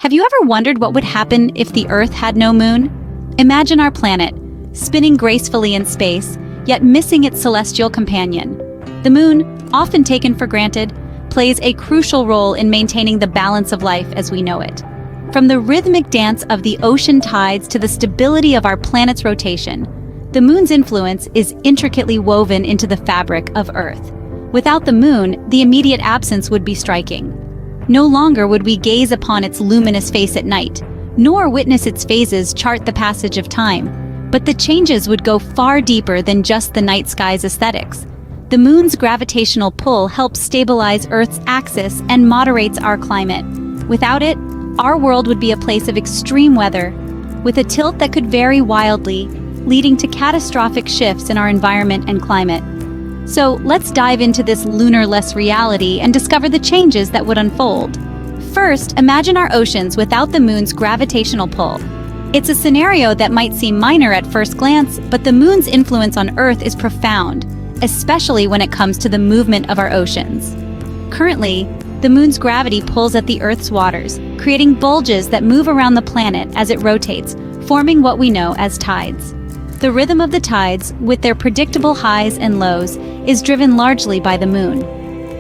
Have you ever wondered what would happen if the Earth had no moon? Imagine our planet, spinning gracefully in space, yet missing its celestial companion. The moon, often taken for granted, plays a crucial role in maintaining the balance of life as we know it. From the rhythmic dance of the ocean tides to the stability of our planet's rotation, the moon's influence is intricately woven into the fabric of Earth. Without the moon, the immediate absence would be striking. No longer would we gaze upon its luminous face at night, nor witness its phases chart the passage of time. But the changes would go far deeper than just the night sky's aesthetics. The moon's gravitational pull helps stabilize Earth's axis and moderates our climate. Without it, our world would be a place of extreme weather, with a tilt that could vary wildly, leading to catastrophic shifts in our environment and climate. So let's dive into this lunar-less reality and discover the changes that would unfold. First, imagine our oceans without the moon's gravitational pull. It's a scenario that might seem minor at first glance, but the moon's influence on Earth is profound, especially when it comes to the movement of our oceans. Currently, the moon's gravity pulls at the Earth's waters, creating bulges that move around the planet as it rotates, forming what we know as tides. The rhythm of the tides, with their predictable highs and lows, is driven largely by the moon.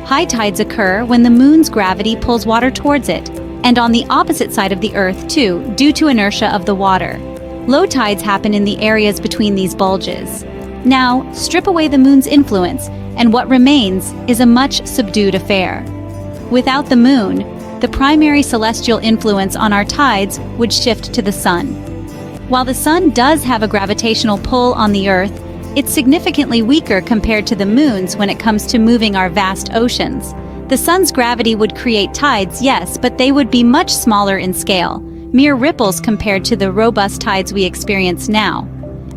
High tides occur when the moon's gravity pulls water towards it, and on the opposite side of the Earth too, due to inertia of the water. Low tides happen in the areas between these bulges. Now, strip away the moon's influence, and what remains is a much subdued affair. Without the moon, the primary celestial influence on our tides would shift to the sun. While the sun does have a gravitational pull on the Earth, it's significantly weaker compared to the moon's when it comes to moving our vast oceans. The sun's gravity would create tides, yes, but they would be much smaller in scale, mere ripples compared to the robust tides we experience now.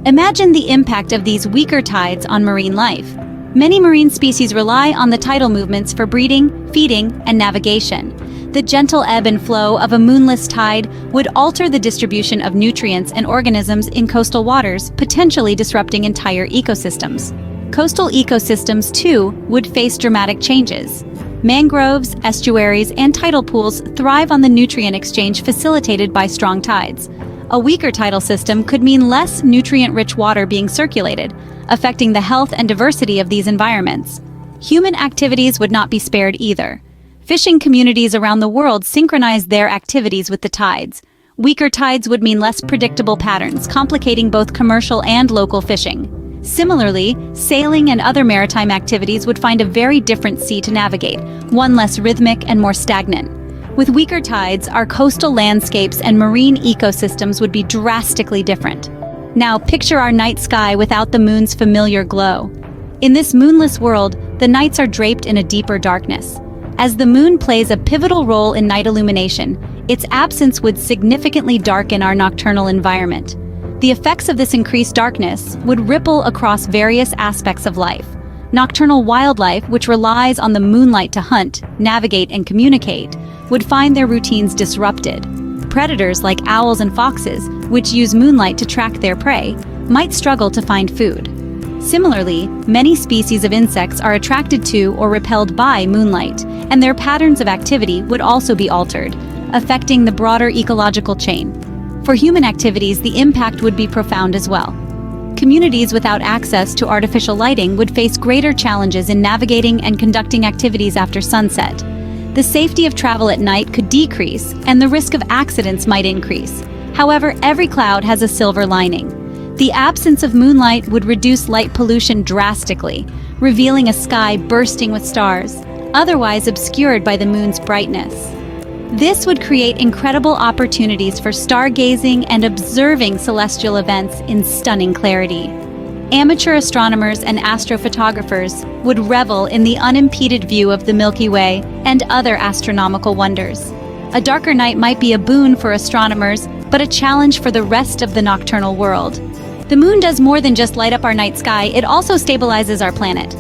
Imagine the impact of these weaker tides on marine life. Many marine species rely on the tidal movements for breeding, feeding, and navigation. The gentle ebb and flow of a moonless tide would alter the distribution of nutrients and organisms in coastal waters, potentially disrupting entire ecosystems. Coastal ecosystems, too, would face dramatic changes. Mangroves, estuaries, and tidal pools thrive on the nutrient exchange facilitated by strong tides. A weaker tidal system could mean less nutrient-rich water being circulated, affecting the health and diversity of these environments. Human activities would not be spared either. Fishing communities around the world synchronize their activities with the tides. Weaker tides would mean less predictable patterns, complicating both commercial and local fishing. Similarly, sailing and other maritime activities would find a very different sea to navigate, one less rhythmic and more stagnant. With weaker tides, our coastal landscapes and marine ecosystems would be drastically different. Now, picture our night sky without the moon's familiar glow. In this moonless world, the nights are draped in a deeper darkness. As the moon plays a pivotal role in night illumination, its absence would significantly darken our nocturnal environment. The effects of this increased darkness would ripple across various aspects of life. Nocturnal wildlife, which relies on the moonlight to hunt, navigate, and communicate, would find their routines disrupted. Predators like owls and foxes, which use moonlight to track their prey, might struggle to find food. Similarly, many species of insects are attracted to or repelled by moonlight, and their patterns of activity would also be altered, affecting the broader ecological chain. For human activities, the impact would be profound as well. Communities without access to artificial lighting would face greater challenges in navigating and conducting activities after sunset. The safety of travel at night could decrease, and the risk of accidents might increase. However, every cloud has a silver lining. The absence of moonlight would reduce light pollution drastically, revealing a sky bursting with stars, otherwise obscured by the moon's brightness. This would create incredible opportunities for stargazing and observing celestial events in stunning clarity. Amateur astronomers and astrophotographers would revel in the unimpeded view of the Milky Way and other astronomical wonders. A darker night might be a boon for astronomers, but a challenge for the rest of the nocturnal world. The moon does more than just light up our night sky, it also stabilizes our planet.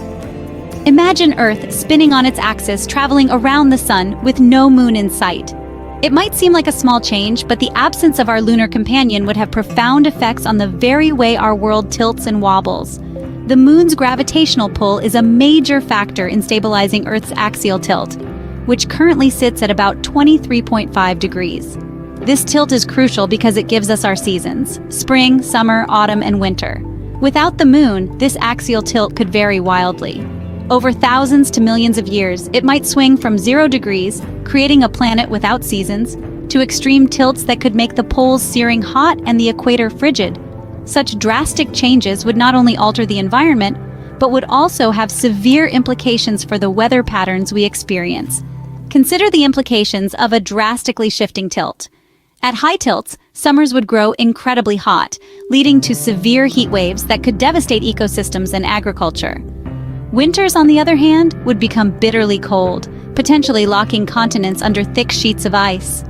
Imagine Earth spinning on its axis, traveling around the sun with no moon in sight. It might seem like a small change, but the absence of our lunar companion would have profound effects on the very way our world tilts and wobbles. The moon's gravitational pull is a major factor in stabilizing Earth's axial tilt, which currently sits at about 23.5 degrees. This tilt is crucial because it gives us our seasons: spring, summer, autumn, and winter. Without the moon, this axial tilt could vary wildly. Over thousands to millions of years, it might swing from 0 degrees, creating a planet without seasons, to extreme tilts that could make the poles searing hot and the equator frigid. Such drastic changes would not only alter the environment, but would also have severe implications for the weather patterns we experience. Consider the implications of a drastically shifting tilt. At high tilts, summers would grow incredibly hot, leading to severe heat waves that could devastate ecosystems and agriculture. Winters, on the other hand, would become bitterly cold, potentially locking continents under thick sheets of ice.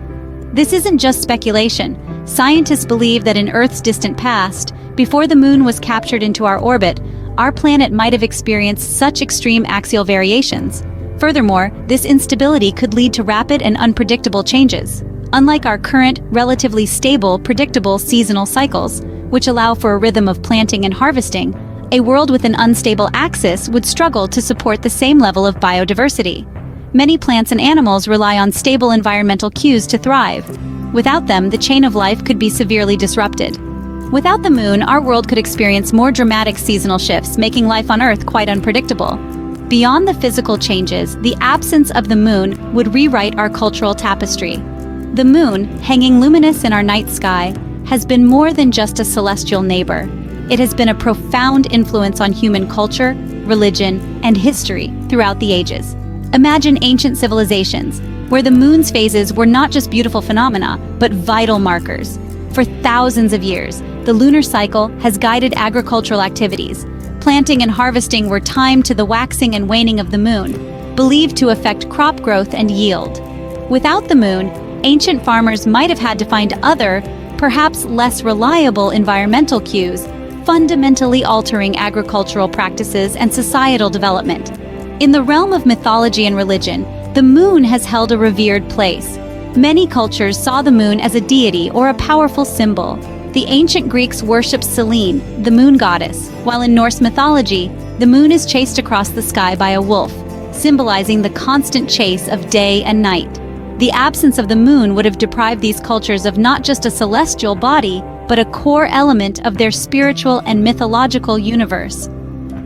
This isn't just speculation. Scientists believe that in Earth's distant past, before the moon was captured into our orbit, our planet might have experienced such extreme axial variations. Furthermore, this instability could lead to rapid and unpredictable changes. Unlike our current, relatively stable, predictable seasonal cycles, which allow for a rhythm of planting and harvesting, a world with an unstable axis would struggle to support the same level of biodiversity. Many plants and animals rely on stable environmental cues to thrive. Without them, the chain of life could be severely disrupted. Without the moon, our world could experience more dramatic seasonal shifts, making life on Earth quite unpredictable. Beyond the physical changes, the absence of the moon would rewrite our cultural tapestry. The moon, hanging luminous in our night sky, has been more than just a celestial neighbor. It has been a profound influence on human culture, religion, and history throughout the ages. Imagine ancient civilizations, where the moon's phases were not just beautiful phenomena, but vital markers. For thousands of years, the lunar cycle has guided agricultural activities. Planting and harvesting were timed to the waxing and waning of the moon, believed to affect crop growth and yield. Without the moon, ancient farmers might have had to find other, perhaps less reliable environmental cues, fundamentally altering agricultural practices and societal development. In the realm of mythology and religion, the moon has held a revered place. Many cultures saw the moon as a deity or a powerful symbol. The ancient Greeks worshipped Selene, the moon goddess, while in Norse mythology, the moon is chased across the sky by a wolf, symbolizing the constant chase of day and night. The absence of the moon would have deprived these cultures of not just a celestial body, but a core element of their spiritual and mythological universe.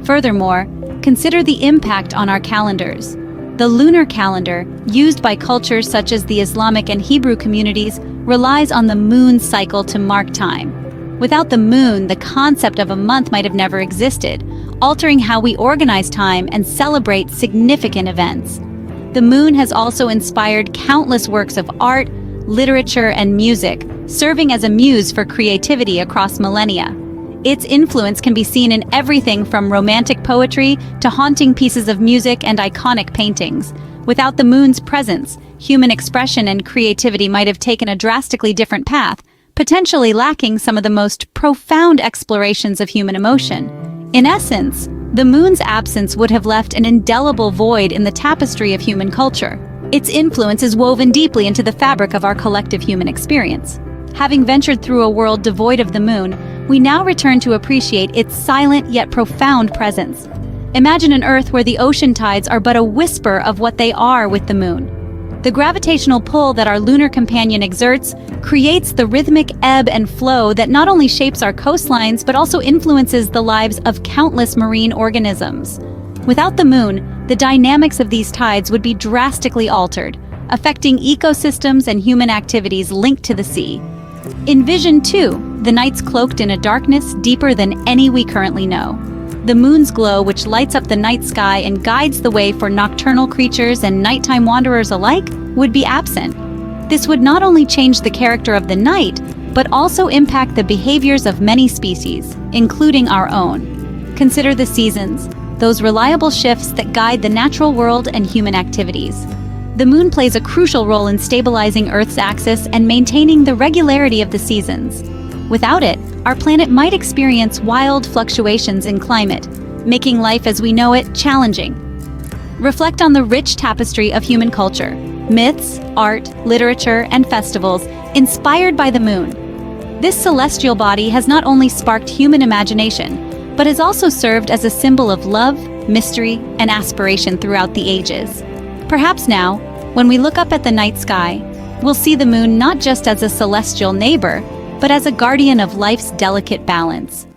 Furthermore, consider the impact on our calendars. The lunar calendar, used by cultures such as the Islamic and Hebrew communities, relies on the moon cycle to mark time. Without the moon, the concept of a month might have never existed, altering how we organize time and celebrate significant events. The moon has also inspired countless works of art, literature, and music, serving as a muse for creativity across millennia. Its influence can be seen in everything from romantic poetry to haunting pieces of music and iconic paintings. Without the moon's presence, human expression and creativity might have taken a drastically different path, potentially lacking some of the most profound explorations of human emotion. In essence, the moon's absence would have left an indelible void in the tapestry of human culture. Its influence is woven deeply into the fabric of our collective human experience. Having ventured through a world devoid of the moon, we now return to appreciate its silent yet profound presence. Imagine an Earth where the ocean tides are but a whisper of what they are with the moon. The gravitational pull that our lunar companion exerts creates the rhythmic ebb and flow that not only shapes our coastlines but also influences the lives of countless marine organisms. Without the moon, the dynamics of these tides would be drastically altered, affecting ecosystems and human activities linked to the sea. Envision, too, the nights cloaked in a darkness deeper than any we currently know. The moon's glow, which lights up the night sky and guides the way for nocturnal creatures and nighttime wanderers alike, would be absent. This would not only change the character of the night, but also impact the behaviors of many species, including our own. Consider the seasons, those reliable shifts that guide the natural world and human activities. The moon plays a crucial role in stabilizing Earth's axis and maintaining the regularity of the seasons. Without it, our planet might experience wild fluctuations in climate, making life as we know it challenging. Reflect on the rich tapestry of human culture, myths, art, literature, and festivals inspired by the moon. This celestial body has not only sparked human imagination, but has also served as a symbol of love, mystery, and aspiration throughout the ages. Perhaps now, when we look up at the night sky, we'll see the moon not just as a celestial neighbor, but as a guardian of life's delicate balance.